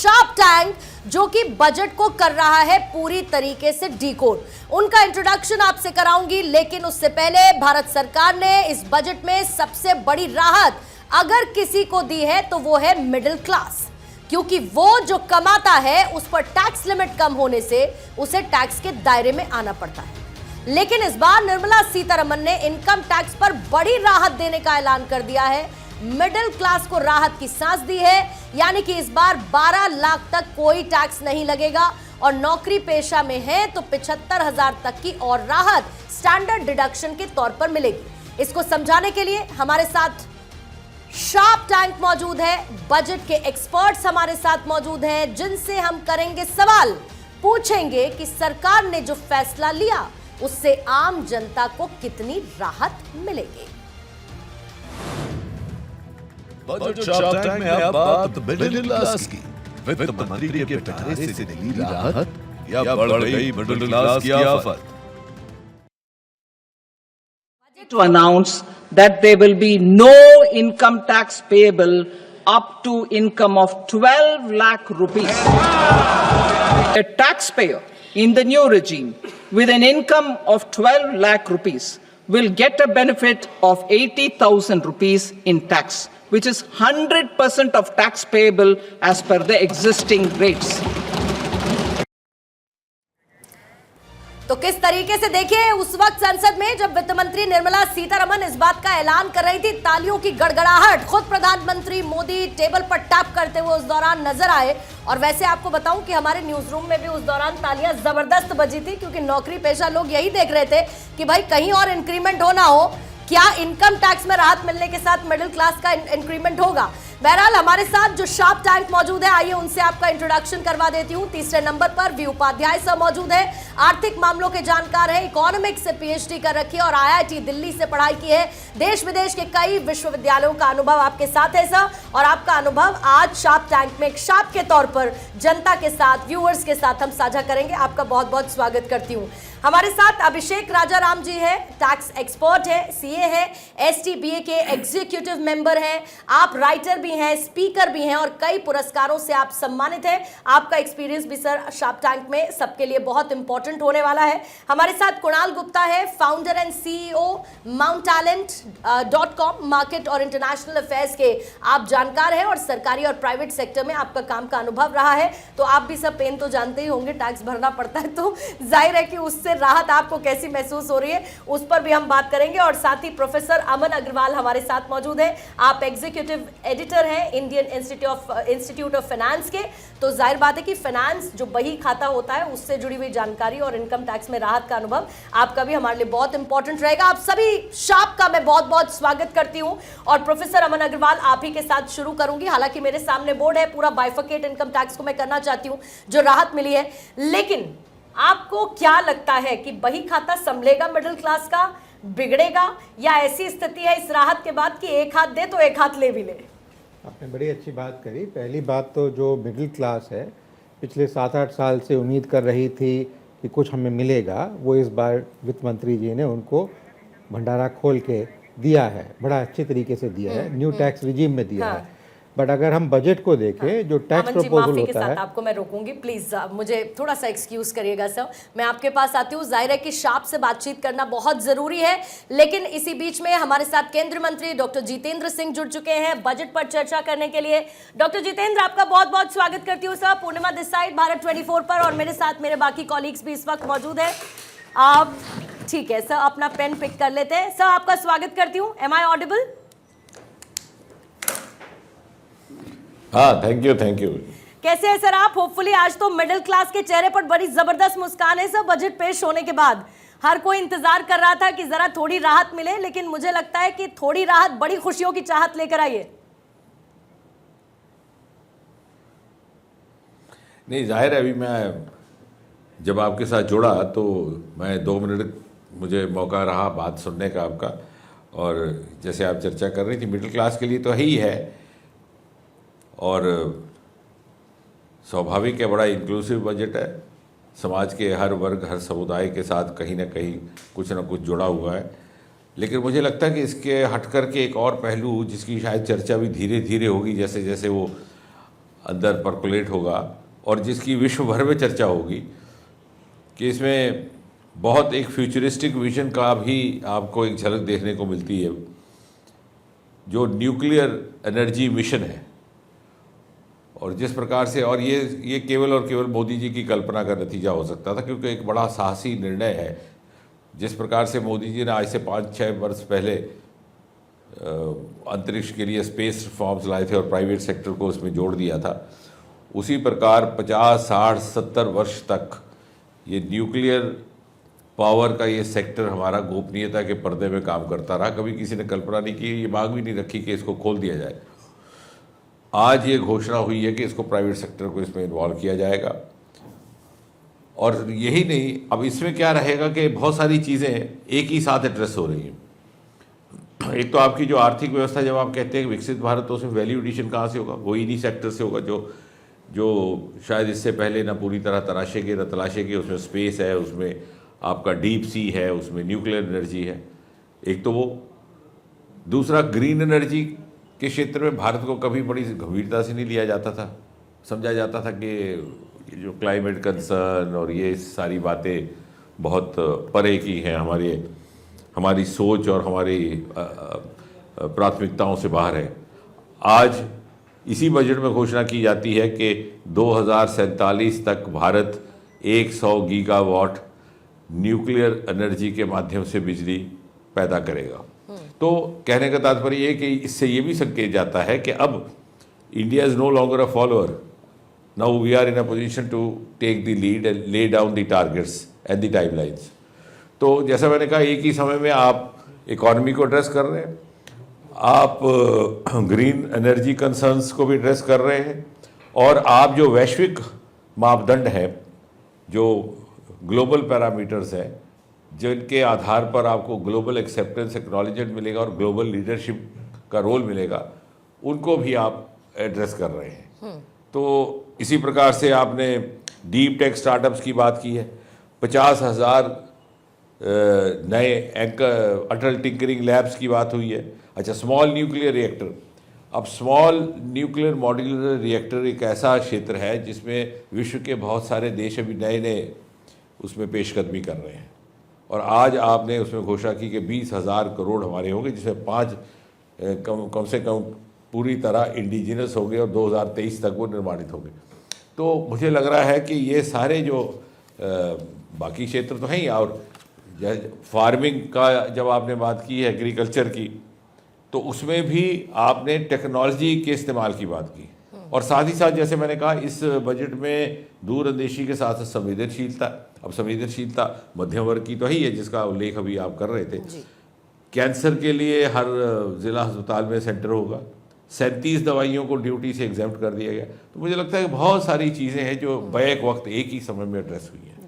Shark tank जो कि budget को कर रहा है पूरी तरीके से डिकोड। उनका इंट्रोडक्शन आपसे कराऊंगी, लेकिन उससे पहले भारत सरकार ने इस बजट में सबसे बड़ी राहत अगर किसी को दी है तो वो है मिडिल क्लास, क्योंकि वो जो कमाता है उस पर टैक्स लिमिट कम होने से उसे टैक्स के दायरे में आना पड़ता है। लेकिन इस बार निर्मला सीतारमण ने इनकम टैक्स पर बड़ी राहत देने का ऐलान कर दिया है। मिडिल क्लास को राहत की सांस दी है, यानी कि इस बार 12 लाख तक कोई टैक्स नहीं लगेगा और नौकरी पेशा में है तो 75,000 तक की और राहत स्टैंडर्ड डिडक्शन के तौर पर मिलेगी। इसको समझाने के लिए हमारे साथ शार्क टैंक मौजूद है, बजट के एक्सपर्ट्स हमारे साथ मौजूद हैं, जिनसे हम करेंगे सवाल, पूछेंगे कि सरकार ने जो फैसला लिया उससे आम जनता को कितनी राहत मिलेगी। बजट शार्क टैंक में अब बात मिडिल क्लास की। वित्त मंत्री के पिटारे से मिली राहत या बढ़ गई मिडिल क्लास की आफत। To announce that there will be no income tax payable up to income of 12 lakh rupees. A taxpayer in the new regime with an income of 12 lakh rupees will get a benefit of 80,000 rupees in tax, which is 100% of tax payable as per the existing rates. तो किस तरीके से देखिए, उस वक्त संसद में जब वित्त मंत्री निर्मला सीतारमण इस बात का ऐलान कर रही थी, तालियों की गड़गड़ाहट, खुद प्रधानमंत्री मोदी टेबल पर टैप करते हुए उस दौरान नजर आए। और वैसे आपको बताऊं कि हमारे न्यूज रूम में भी उस दौरान तालियां जबरदस्त बजी थी, क्योंकि नौकरी पेशा लोग यही देख रहे थे कि भाई कहीं और इंक्रीमेंट हो ना हो, क्या इनकम टैक्स में राहत मिलने के साथ मिडिल क्लास का इंक्रीमेंट होगा। बहरहाल हमारे साथ जो शार्क टैंक मौजूद है, आइए उनसे आपका इंट्रोडक्शन करवा देती हूं। तीसरे नंबर पर वी उपाध्याय सर मौजूद है, आर्थिक मामलों के जानकार है, इकोनॉमिक्स से पीएचडी कर रखी है और आईआईटी दिल्ली से पढ़ाई की है। देश विदेश के कई विश्वविद्यालयों का अनुभव आपके साथ है सर, और आपका अनुभव आज शार्क टैंक में एक शार्क के तौर पर जनता के साथ, व्यूअर्स के साथ हम साझा करेंगे। आपका बहुत बहुत स्वागत करती हूँ। हमारे साथ अभिषेक राजाराम जी है, टैक्स एक्सपर्ट है, सीए है, एसटीबीए के एग्जीक्यूटिव मेंबर हैं, आप राइटर भी हैं, स्पीकर भी हैं और कई पुरस्कारों से आप सम्मानित हैं। आपका एक्सपीरियंस भी सर शार्क टैंक में सबके लिए बहुत इंपॉर्टेंट होने वाला है। हमारे साथ कुणाल गुप्ता है, founder and CEO mounttalent.com, market और इंटरनेशनल अफेयर्स के आप जानकार हैं और सरकारी और प्राइवेट सेक्टर में आपका काम का अनुभव रहा है। तो आप भी सब पेन तो जानते ही होंगे, टैक्स भरना पड़ता है, तो जाहिर है कि उससे राहत आपको कैसी महसूस हो रही है उस पर भी हम बात करेंगे। और साथ ही प्रोफेसर अमन अग्रवाल हमारे साथ मौजूद है, आप एग्जीक्यूटिव एडिटर हैं इंडियन इंस्टीट्यूट ऑफ फाइनेंस के। तो जाहिर बात है कि फाइनेंस जो बही खाता होता है उससे जुड़ी हुई जानकारी और इनकम टैक्स में राहत का अनुभव आपका भी हमारे लिए बहुत इंपॉर्टेंट रहेगा। आप सभी शार्क का मैं बहुत बहुत स्वागत करती हूं और प्रोफेसर अमन अग्रवाल आप ही के साथ शुरू करूंगी। हालांकि मेरे सामने बोर्ड है, पूरा बाइफर्केट इनकम टैक्स को मैं करना चाहती हूं जो राहत मिली है, लेकिन आपको क्या लगता है कि बही खाता संभलेगा मिडिल क्लास का, बिगड़ेगा, या ऐसी स्थिति है इस राहत के बाद कि एक हाथ दे तो एक हाथ ले भी ले? आपने बड़ी अच्छी बात करी। पहली बात तो जो मिडिल क्लास है, पिछले 7-8 साल से उम्मीद कर रही थी कि कुछ हमें मिलेगा, वो इस बार वित्त मंत्री जी ने उनको भंडारा खोल के दिया है, बड़ा अच्छे तरीके से दिया है, न्यू टैक्स रिजीम में दिया है। बट अगर हम बजट को देखें, जो टैक्स प्रपोजल होता है, आपको मैं रोकूंगी प्लीज, मुझे थोड़ा सा एक्सक्यूज करिएगा सर, मैं आपके पास आती हूँ। जाहिर है कि शार्क से बातचीत करना बहुत जरूरी है, लेकिन इसी बीच में हमारे साथ केंद्रीय मंत्री डॉक्टर जितेंद्र सिंह जुड़ चुके हैं बजट पर चर्चा करने के लिए। डॉक्टर जितेंद्र, आपका बहुत बहुत स्वागत करती हूँ sir, Purnima this side Bharat 24 पर, और मेरे साथ मेरे बाकी कॉलीग्स भी इस वक्त मौजूद है। आप ठीक है सर, अपना पेन पिक कर लेते हैं। सर आपका स्वागत करती हूँ, एम आई ऑडिबल? हाँ, थैंक यू। कैसे है सर आप? होपफुली आज तो मिडिल क्लास के चेहरे पर बड़ी जबरदस्त मुस्कान है सर बजट पेश होने के बाद। हर कोई इंतजार कर रहा था कि जरा थोड़ी राहत मिले, लेकिन मुझे लगता है कि थोड़ी राहत बड़ी खुशियों की चाहत लेकर आई है। नहीं, जाहिर है, अभी मैं जब आपके साथ जुड़ा तो मैं 2 मिनट मुझे मौका रहा बात सुनने का आपका, और जैसे आप चर्चा कर रही थी मिडिल क्लास के लिए तो है ही है, और स्वाभाविक है, बड़ा इंक्लूसिव बजट है, समाज के हर वर्ग हर समुदाय के साथ कहीं ना कहीं कुछ ना कुछ जुड़ा हुआ है। लेकिन मुझे लगता है कि इसके हट कर के एक और पहलू जिसकी शायद चर्चा भी धीरे धीरे होगी जैसे जैसे वो अंदर परकुलेट होगा और जिसकी विश्व भर में चर्चा होगी कि इसमें बहुत एक फ्यूचरिस्टिक विजन का भी आपको एक झलक देखने को मिलती है। जो न्यूक्लियर एनर्जी मिशन है और जिस प्रकार से, और ये केवल और केवल मोदी जी की कल्पना का नतीजा हो सकता था, क्योंकि एक बड़ा साहसी निर्णय है। जिस प्रकार से मोदी जी ने आज से 5-6 वर्ष पहले अंतरिक्ष के लिए स्पेस रिफॉर्म्स लाए थे और प्राइवेट सेक्टर को उसमें जोड़ दिया था, उसी प्रकार 50, 60, 70 वर्ष तक ये न्यूक्लियर पावर का ये सेक्टर हमारा गोपनीयता के पर्दे में काम करता रहा। कभी किसी ने कल्पना नहीं की, ये मांग भी नहीं रखी कि इसको खोल दिया जाए। आज ये घोषणा हुई है कि इसको प्राइवेट सेक्टर को इसमें इन्वॉल्व किया जाएगा। और यही नहीं, अब इसमें क्या रहेगा कि बहुत सारी चीज़ें एक ही साथ एड्रेस हो रही हैं। एक तो आपकी जो आर्थिक व्यवस्था, जब आप कहते हैं विकसित भारत, तो उसमें वैल्यू एडिशन कहाँ से होगा? वो इन्हीं सेक्टर से होगा जो शायद इससे पहले ना पूरी तरह तराशेंगे ना तलाशेंगे। उसमें स्पेस है, उसमें आपका डीप सी है, उसमें न्यूक्लियर एनर्जी है। एक तो वो, दूसरा ग्रीन एनर्जी के क्षेत्र में भारत को कभी बड़ी गंभीरता से नहीं लिया जाता था। समझा जाता था कि जो क्लाइमेट कंसर्न और ये सारी बातें बहुत परे की हैं, हमारी सोच और हमारी प्राथमिकताओं से बाहर है। आज इसी बजट में घोषणा की जाती है कि 2047 तक भारत 100 गीगावाट न्यूक्लियर एनर्जी के माध्यम से बिजली पैदा करेगा। तो कहने का तात्पर्य ये कि इससे ये भी संकेत जाता है कि अब India is no longer a follower, now we are in a position to take the lead and lay down the targets and the timelines. तो जैसा मैंने कहा, एक ही समय में आप इकॉनमी को एड्रेस कर रहे हैं, आप ग्रीन एनर्जी कंसर्न्स को भी एड्रेस कर रहे हैं, और आप जो वैश्विक मापदंड हैं, जो ग्लोबल पैरामीटर्स हैं, जिनके आधार पर आपको ग्लोबल एक्सेप्टेंस, एक्नॉलेजमेंट मिलेगा और ग्लोबल लीडरशिप का रोल मिलेगा, उनको भी आप एड्रेस कर रहे हैं। तो इसी प्रकार से आपने डीप टेक स्टार्टअप्स की बात की है। 50,000 नए एंकर अटल टिंकरिंग लैब्स की बात हुई है। अच्छा, स्मॉल न्यूक्लियर रिएक्टर, अब स्मॉल न्यूक्लियर मॉड्यूलर रिएक्टर एक ऐसा क्षेत्र है जिसमें विश्व के बहुत सारे देश अभी नए नए उसमें पेशकदमी कर रहे हैं, और आज आपने उसमें घोषणा की कि 20,000 करोड़ हमारे होंगे, जिसमें 5 कम से कम पूरी तरह इंडिजिनस होंगे और 2023 तक वो निर्माणित होंगे। तो मुझे लग रहा है कि ये सारे जो बाकी क्षेत्र तो हैं ही, और फार्मिंग का जब आपने बात की है, एग्रीकल्चर की, तो उसमें भी आपने टेक्नोलॉजी के इस्तेमाल की बात की। और साथ ही साथ जैसे मैंने कहा, इस बजट में दूरंदेशी के साथ संवेदनशीलता, अब संवेदनशीलता मध्यम वर्ग की तो ही है, जिसका उल्लेख अभी आप कर रहे थे। कैंसर के लिए हर जिला अस्पताल में सेंटर होगा, 37 दवाइयों को ड्यूटी से एग्जेम्प्ट कर दिया गया। तो मुझे लगता है कि बहुत सारी चीज़ें हैं जो बैक वक्त एक ही समय में एड्रेस हुई हैं।